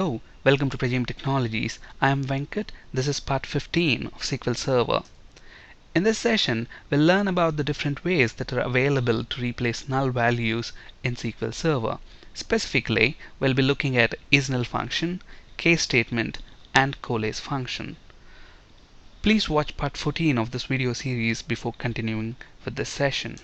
Hello, welcome to Prajim Technologies. I am Venkat. This is part 15 of SQL Server. In this session, we'll learn about the different ways that are available to replace null values in SQL Server. Specifically, we'll be looking at isNull function, case statement, and coalesce function. Please watch part 14 of this video series before continuing with this session.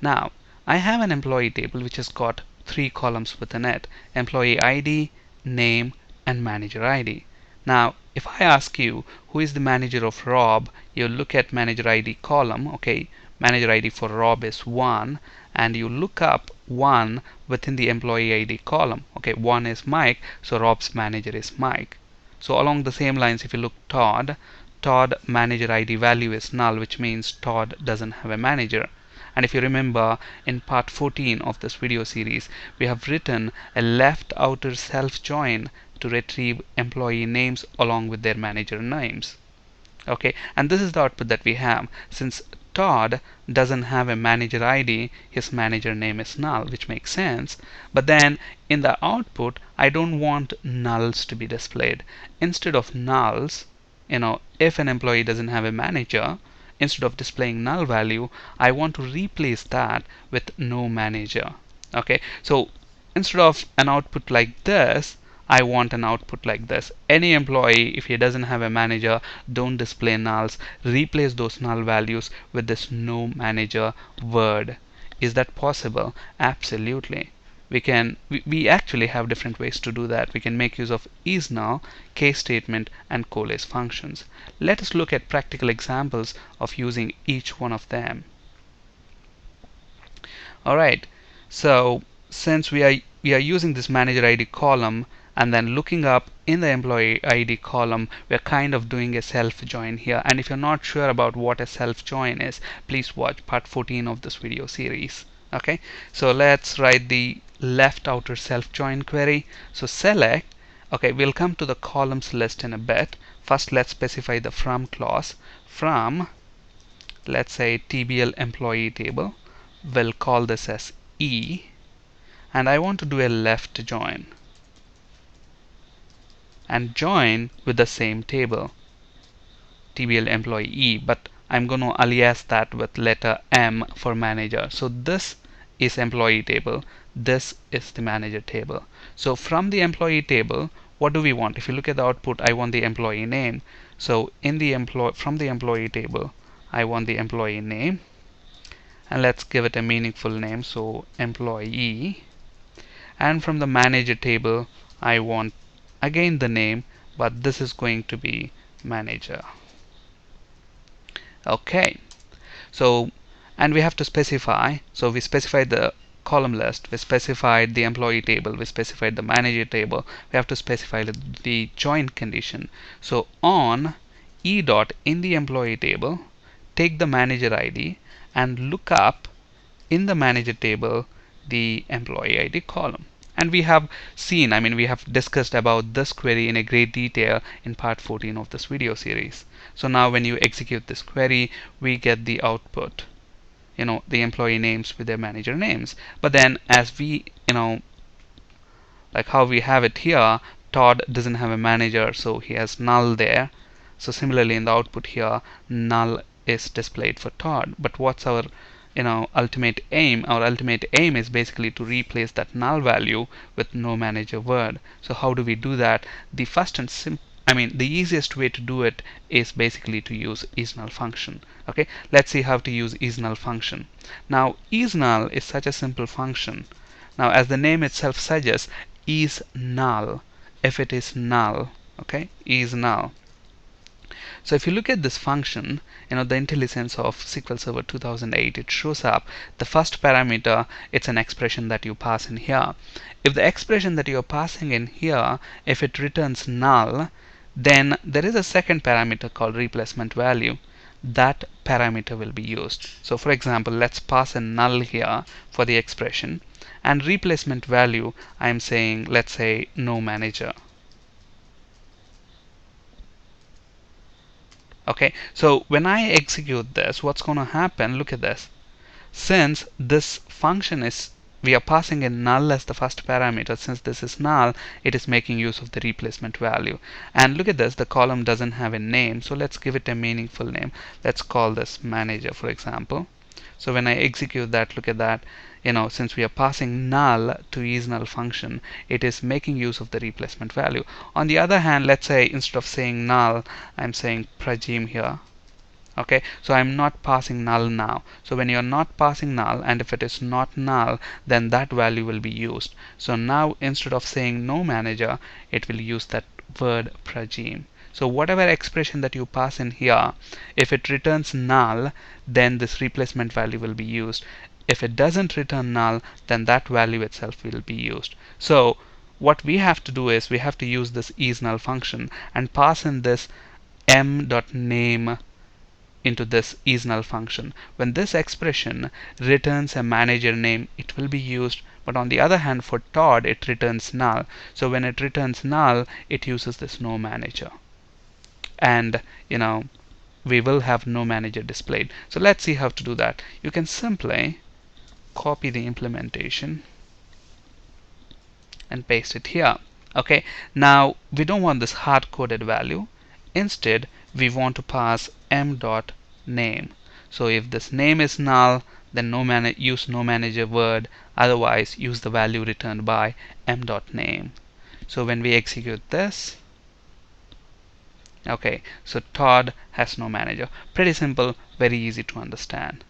Now, I have an employee table which has got 3 columns within it: employee ID, name, and manager ID. Now, if I ask you who is the manager of Rob, you look at manager ID column. Okay, manager ID for Rob is 1, and you look up 1 within the employee ID column. Okay, 1 is Mike, so Rob's manager is Mike. So along the same lines, if you look Todd manager ID value is null, which means Todd doesn't have a manager. And if you remember, in part 14 of this video series, we have written a left outer self join to retrieve employee names along with their manager names. Okay, and this is the output that we have. Since Todd doesn't have a manager ID, his manager name is null, which makes sense. But then in the output, I don't want nulls to be displayed. Instead of nulls, if an employee doesn't have a manager, instead of displaying null value, I want to replace that with no manager. Okay, so instead of an output like this, I want an output like this. Any employee, if he doesn't have a manager, don't display nulls. Replace those null values with this no manager word. Is that possible? Absolutely. We actually have different ways to do that. We can make use of isNull, case statement, and coalesce functions. Let us look at practical examples of using each one of them. Alright, so since we are using this manager ID column and then looking up in the employee ID column, we're kind of doing a self join here. And if you're not sure about what a self join is, please watch part 14 of this video series. Okay, so let's write the left outer self join query. So select, okay, we'll come to the columns list in a bit. First, let's specify the from clause. From, let's say, TBL employee table. We'll call this as E, and I want to do a left join and join with the same table, TBL employee E, but I'm going to alias that with letter M for manager. So this is employee table, this is the manager table. So from the employee table, what do we want? If you look at the output, I want the employee name. So in the from the employee table, I want the employee name, and let's give it a meaningful name, so employee. And from the manager table, I want again the name, but this is going to be manager. Okay, so and we have to specify. So we specified the column list, we specified the employee table, we specified the manager table. We have to specify the join condition. So on E dot in the employee table, take the manager ID and look up in the manager table the employee ID column. And we have seen, we have discussed about this query in a great detail in part 14 of this video series. So now when you execute this query, we get the output, the employee names with their manager names. But then as we, like how we have it here, Todd doesn't have a manager, so he has null there. So similarly in the output here, null is displayed for Todd. But what's our ultimate aim? Our ultimate aim is basically to replace that null value with no manager word. So how do we do that? The first and the easiest way to do it is basically to use isNull function. Okay, let's see how to use isNull function. Now isNull is such a simple function. Now as the name itself suggests, is null if it is null. Okay, is null. So if you look at this function, the IntelliSense of SQL Server 2008, it shows up the first parameter, it's an expression that you pass in here. If the expression that you're passing in here, if it returns null, then there is a second parameter called replacement value. That parameter will be used. So for example, let's pass a null here for the expression, and replacement value, I'm saying, let's say, no manager. Okay, so when I execute this, what's going to happen? Look at this. Since this function is we are passing in null as the first parameter. Since this is null, it is making use of the replacement value. And look at this, the column doesn't have a name, so let's give it a meaningful name. Let's call this manager, for example. So when I execute that, look at that, since we are passing null to isNull function, it is making use of the replacement value. On the other hand, let's say instead of saying null, I'm saying prajim here. Okay, so I'm not passing null now. So when you're not passing null, and if it is not null, then that value will be used. So now instead of saying no manager, it will use that word prajim. So whatever expression that you pass in here, if it returns null, then this replacement value will be used. If it doesn't return null, then that value itself will be used. So what we have to do is we have to use this isNull function and pass in this m.name into this isNull function. When this expression returns a manager name, it will be used. But on the other hand, for Todd, it returns null. So when it returns null, it uses this no manager. And we will have no manager displayed. So let's see how to do that. You can simply copy the implementation and paste it here. Okay, now we don't want this hard-coded value. Instead, we want to pass m.name. So if this name is null, then use no manager word. Otherwise, use the value returned by m.name. So when we execute this, okay, so Todd has no manager. Pretty simple, very easy to understand.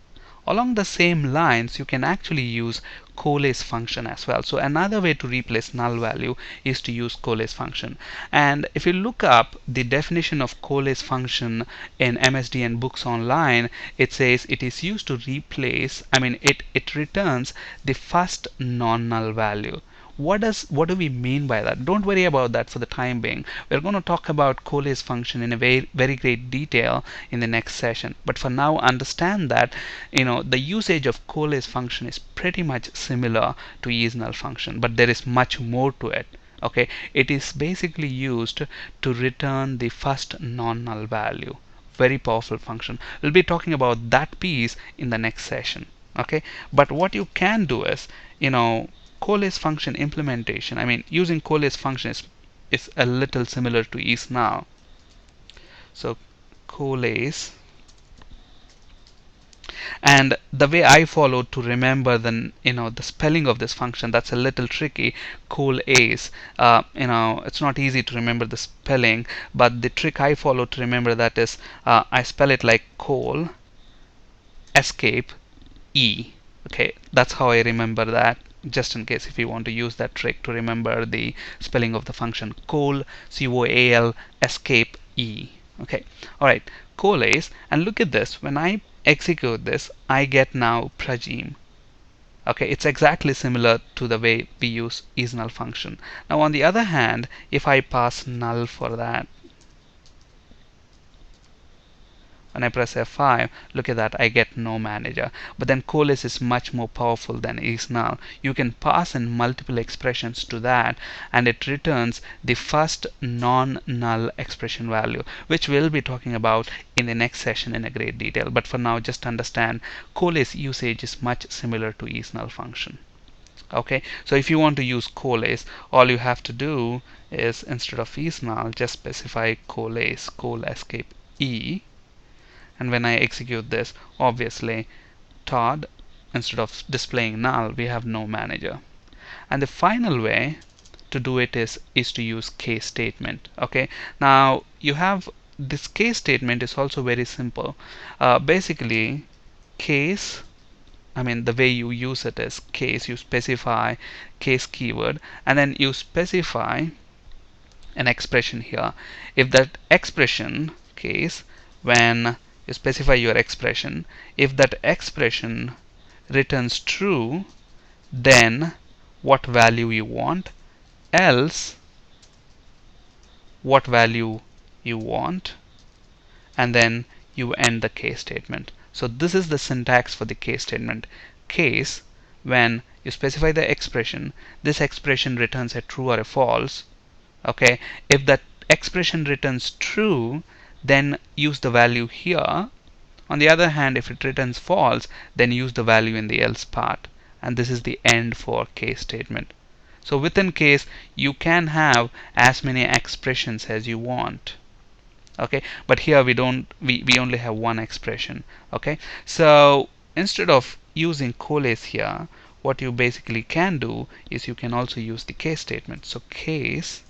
Along the same lines, you can actually use coalesce function as well. So another way to replace null value is to use coalesce function. And if you look up the definition of coalesce function in MSDN books online, it says it is used to replace, it returns the first non-null value. What do we mean by that? Don't worry about that for the time being. We're going to talk about coalesce function in a very great detail in the next session. But for now, understand that the usage of coalesce function is pretty much similar to isNull function, but there is much more to it. Okay, it is basically used to return the first non-null value. Very powerful function. We'll be talking about that piece in the next session. Okay, but what you can do is coalesce function implementation, using coalesce function is a little similar to isNull. So coalesce, and the way I follow to remember the spelling of this function, that's a little tricky. Coalesce, it's not easy to remember the spelling, but the trick I follow to remember that is I spell it like coal escape e. Okay, that's how I remember that, just in case if you want to use that trick to remember the spelling of the function. Coal, C-O-A-L, escape E. Okay, alright, coalesce, and look at this. When I execute this, I get now prajim. Okay, it's exactly similar to the way we use isNull function. Now on the other hand, if I pass null for that, when I press F5, look at that, I get no manager. But then coalesce is much more powerful than isNull. You can pass in multiple expressions to that, and it returns the first non-null expression value, which we'll be talking about in the next session in a great detail. But for now, just understand coalesce usage is much similar to isNull function. Okay, so if you want to use coalesce, all you have to do is instead of isNull, just specify coalesce, coal escape E. And when I execute this, obviously Todd, instead of displaying null, we have no manager. And the final way to do it is to use case statement. Okay, now you have this case statement is also very simple. Basically case, the way you use it is case, you specify case keyword, and then you specify an expression here. If that expression case, when you specify your expression, if that expression returns true, then what value you want, else what value you want, and then you end the case statement. So this is the syntax for the case statement. Case, when you specify the expression, this expression returns a true or a false. Okay, if that expression returns true, then use the value here. On the other hand, if it returns false, then use the value in the else part. and this is the end for case statement. So within case you can have as many expressions as you want. Okay, but here we only have one expression. Okay, so instead of using coalesce here, what you basically can do is you can also use the case statement. So case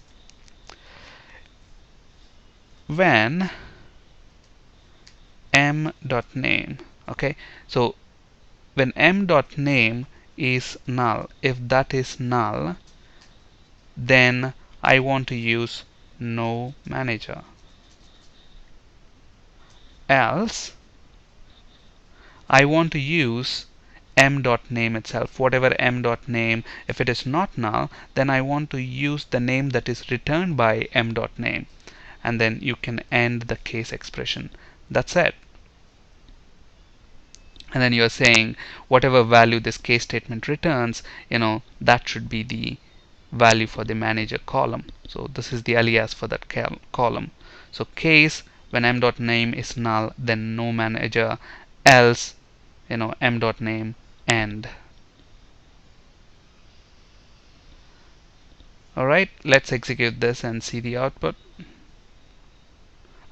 when m.name. Okay, so when m.name is null, if that is null, then I want to use no manager. Else I want to use m.name itself, whatever m.name. If it is not null, then I want to use the name that is returned by m.name, and then you can end the case expression. That's it. And then you're saying whatever value this case statement returns, that should be the value for the manager column. So this is the alias for that column. So case when m.name is null, then no manager, else m.name end. Alright, let's execute this and see the output.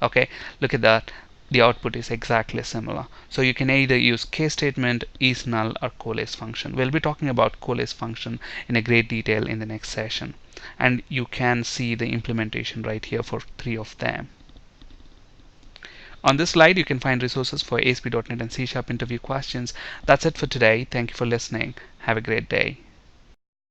Okay, look at that. The output is exactly similar. So you can either use case statement, is null, or coalesce function. We'll be talking about coalesce function in a great detail in the next session. And you can see the implementation right here for 3 of them. On this slide, you can find resources for ASP.NET and C# interview questions. That's it for today. Thank you for listening. Have a great day.